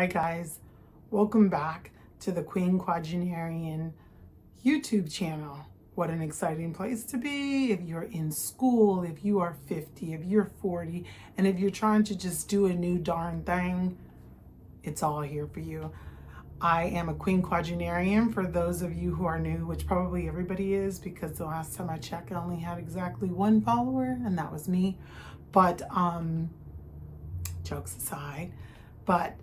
Hi guys, welcome back to the Quinquagenarian YouTube channel. What an exciting place to be if you're in school, if you are 50, if you're 40, and if you're trying to just do a new darn thing, it's all here for you. I am a Quinquagenarian for those of you who are new, which probably everybody is because the last time I checked I only had exactly one follower and that was me. But jokes aside, but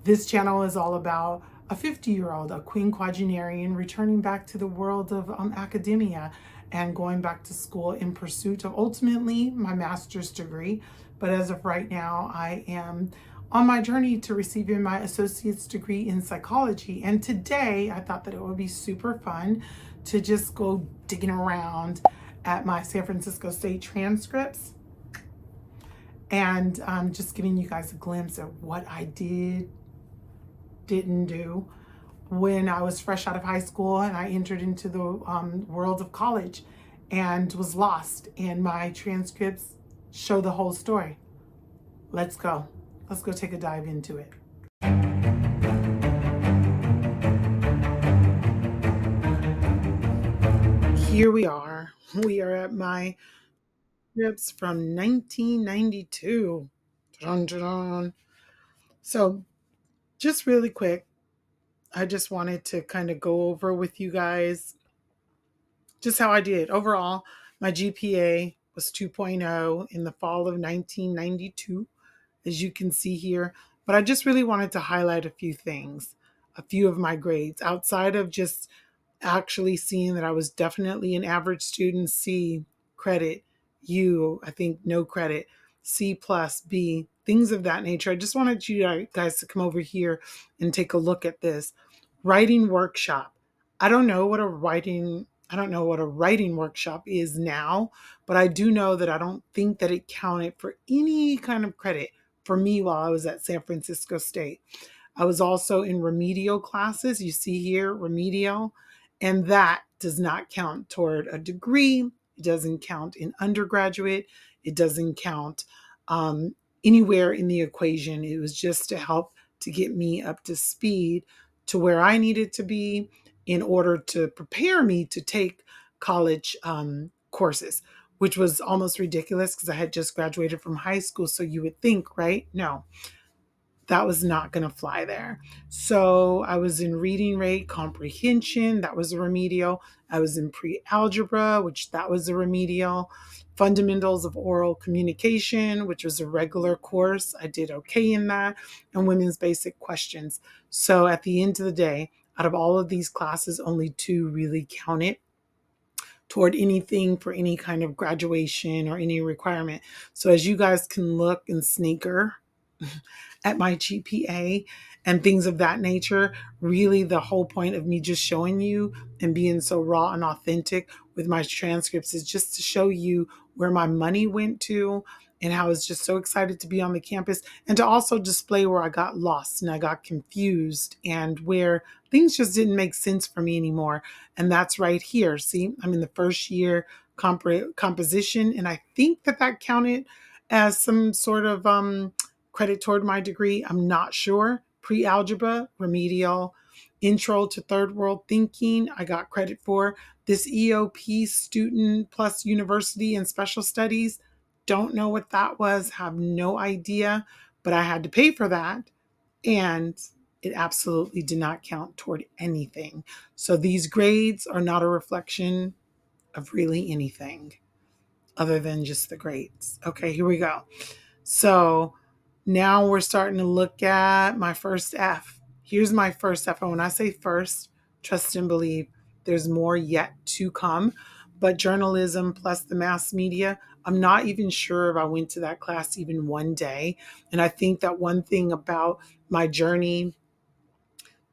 this channel is all about a 50-year-old, a quinquagenarian, returning back to the world of academia and going back to school in pursuit of ultimately my master's degree. But as of right now, I am on my journey to receiving my associate's degree in psychology. And today I thought that it would be super fun to just go digging around at my San Francisco State Transcripts and just giving you guys a glimpse of what I didn't do when I was fresh out of high school and I entered into the world of college and was lost. And my transcripts show the whole story. Let's go. Let's go take a dive into it. Here we are. We are at my trips from 1992. Dun, dun, dun. So just really quick, I just wanted to kind of go over with you guys just how I did. Overall, my GPA was 2.0 in the fall of 1992, as you can see here. But I just really wanted to highlight a few things, a few of my grades, outside of just actually seeing that I was definitely an average student, C credit, U, I think no credit, C plus, B, things of that nature. I just wanted you guys to come over here and take a look at this. Writing workshop. I don't know what a writing workshop is now, but I do know that I don't think that it counted for any kind of credit for me while I was at San Francisco State. I was also in remedial classes. You see here, remedial, and that does not count toward a degree. It doesn't count in undergraduate. It doesn't count anywhere in the equation. It was just to help to get me up to speed to where I needed to be in order to prepare me to take college courses, which was almost ridiculous because I had just graduated from high school. So you would think, right? No, that was not going to fly there. So I was in reading rate comprehension. That was a remedial. I was in pre-algebra, which that was a remedial. Fundamentals of oral communication, which was a regular course. I did okay in that. And women's basic questions. So at the end of the day, out of all of these classes, only 2 really counted toward anything for any kind of graduation or any requirement. So as you guys can look and sneaker at my GPA and things of that nature, really the whole point of me just showing you and being so raw and authentic with my transcripts is just to show you where my money went to and how I was just so excited to be on the campus, and to also display where I got lost and I got confused and where things just didn't make sense for me anymore. And that's right here. See, I'm in the first year composition, and I think that counted as some sort of credit toward my degree. I'm not sure. Pre-algebra, remedial, intro to third world thinking, I got credit for. This EOP, student plus university and special studies, don't know what that was, have no idea, but I had to pay for that. And it absolutely did not count toward anything. So these grades are not a reflection of really anything other than just the grades. Okay, here we go. So now we're starting to look at my first F. Here's my first F. And when I say first, trust and believe, there's more yet to come. But journalism plus the mass media, I'm not even sure if I went to that class even one day. And I think that one thing about my journey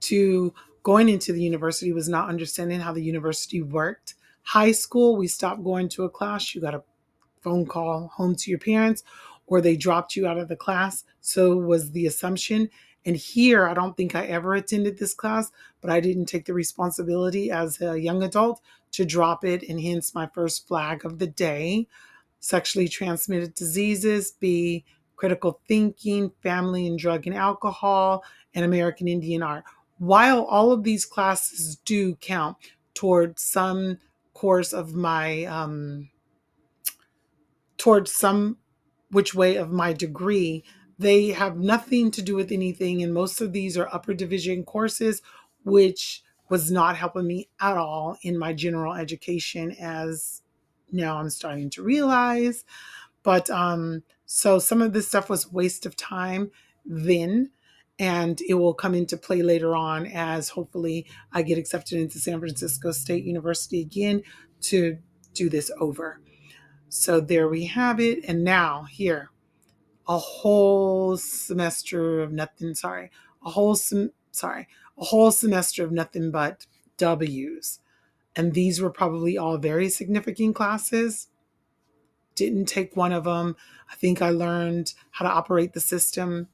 to going into the university was not understanding how the university worked. High school, we stopped going to a class. You got a phone call home to your parents, or they dropped you out of the class. So was the assumption. And here, I don't think I ever attended this class, but I didn't take the responsibility as a young adult to drop it. And hence my first flag of the day: sexually transmitted diseases, B, critical thinking, family and drug and alcohol, and American Indian art. While all of these classes do count towards some course of my, towards some which way of my degree, they have nothing to do with anything. And most of these are upper division courses, which was not helping me at all in my general education, as now I'm starting to realize. But so some of this stuff was a waste of time then, and it will come into play later on as hopefully I get accepted into San Francisco State University again to do this over. So there we have it. And now here, a whole semester of nothing, sorry, a whole semester of nothing but W's. And these were probably all very significant classes. Didn't take one of them. I think I learned how to operate the system,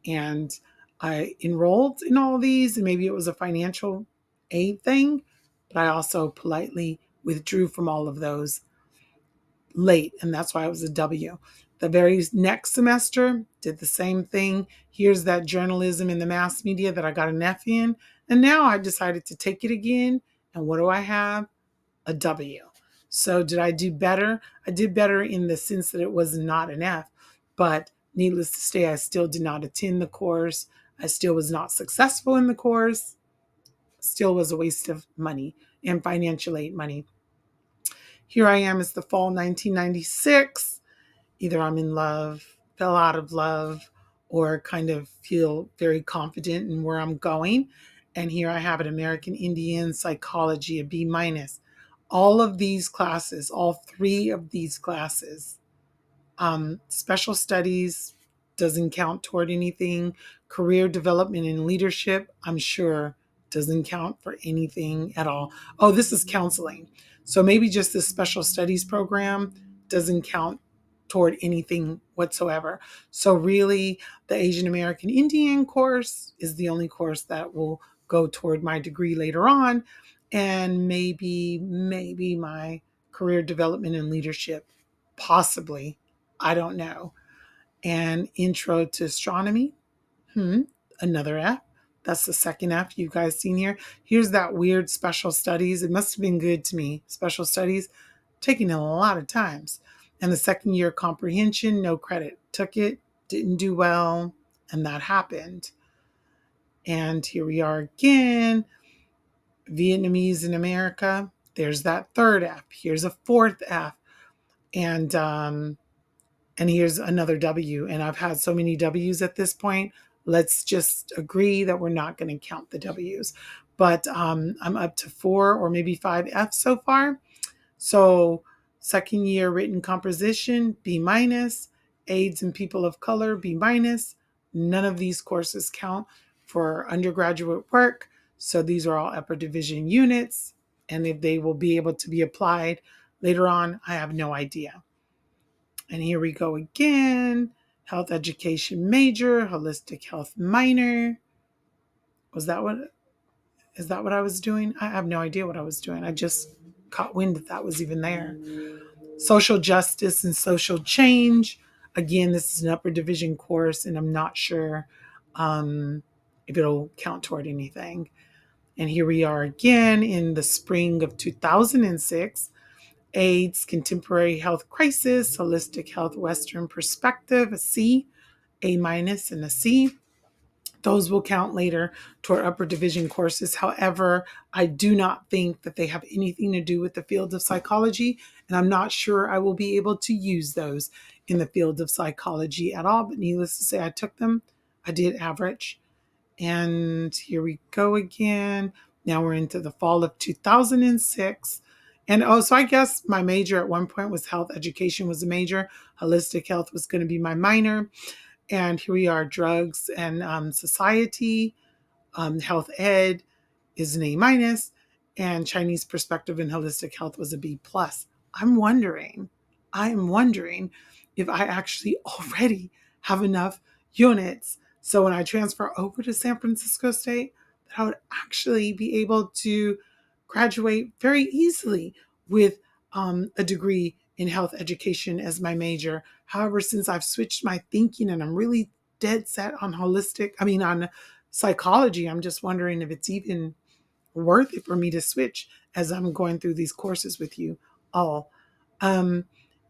and I enrolled in all of these, and maybe it was a financial aid thing, but I also politely withdrew from all of those late, and that's why it was a W. The very next semester, did the same thing. Here's that journalism in the mass media that I got an F in, and now I decided to take it again, and what do I have? A W. So did I do better? I did better in the sense that it was not an F, but needless to say, I still did not attend the course. I still was not successful in the course. Still was a waste of money and financial aid money. Here I am, it's the fall 1996. Either I'm in love, fell out of love, or kind of feel very confident in where I'm going. And here I have an American Indian psychology, a B minus. All of these classes, all three of these classes, special studies doesn't count toward anything. Career development and leadership, I'm sure, doesn't count for anything at all. Oh, this is counseling. So maybe just this special studies program doesn't count toward anything whatsoever. So really, the Asian American Indian course is the only course that will go toward my degree later on. And maybe my career development and leadership, possibly. I don't know. And intro to astronomy, hmm, another F. That's the second F you guys seen here. Here's that weird special studies. It must have been good to me. Special studies, taking it a lot of times. And the second year comprehension, no credit. Took it, didn't do well, and that happened. And here we are again. Vietnamese in America. There's that third F. Here's a fourth F. And here's another W. And I've had so many W's at this point. Let's just agree that we're not going to count the W's. But I'm up to 4 or maybe 5 F's so far. So second year written composition, B minus. AIDS and people of color, B minus. None of these courses count for undergraduate work. So these are all upper division units. And if they will be able to be applied later on, I have no idea. And here we go again. Health education major, holistic health minor. Was that what, is that what I was doing? I have no idea what I was doing. I just caught wind that was even there. Social justice and social change. Again, this is an upper division course, and I'm not sure if it'll count toward anything. And here we are again in the spring of 2006. AIDS, Contemporary Health Crisis, Holistic Health Western Perspective, a C, A minus, and a C. Those will count later toward upper division courses. However, I do not think that they have anything to do with the field of psychology, and I'm not sure I will be able to use those in the field of psychology at all. But needless to say, I took them. I did average. And here we go again. Now we're into the fall of 2006. And so I guess my major at one point was health education was a major. Holistic health was going to be my minor. And here we are, drugs and society. Health ed is an A minus, and Chinese perspective in holistic health was a B plus. I am wondering if I actually already have enough units. So when I transfer over to San Francisco State, that I would actually be able to graduate very easily with a degree in health education as my major. However, since I've switched my thinking and I'm really dead set on on psychology, I'm just wondering if it's even worth it for me to switch as I'm going through these courses with you all. Um,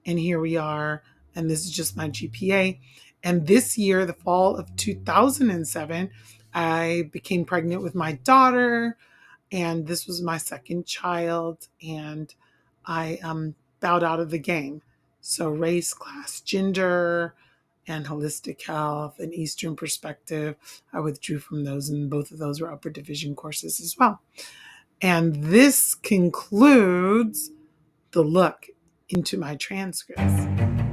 and here we are, and this is just my GPA. And this year, the fall of 2007, I became pregnant with my daughter, and this was my second child, and I bowed out of the game. So race, class, gender, and holistic health and Eastern perspective, I withdrew from those, and both of those were upper division courses as well. And this concludes the look into my transcripts.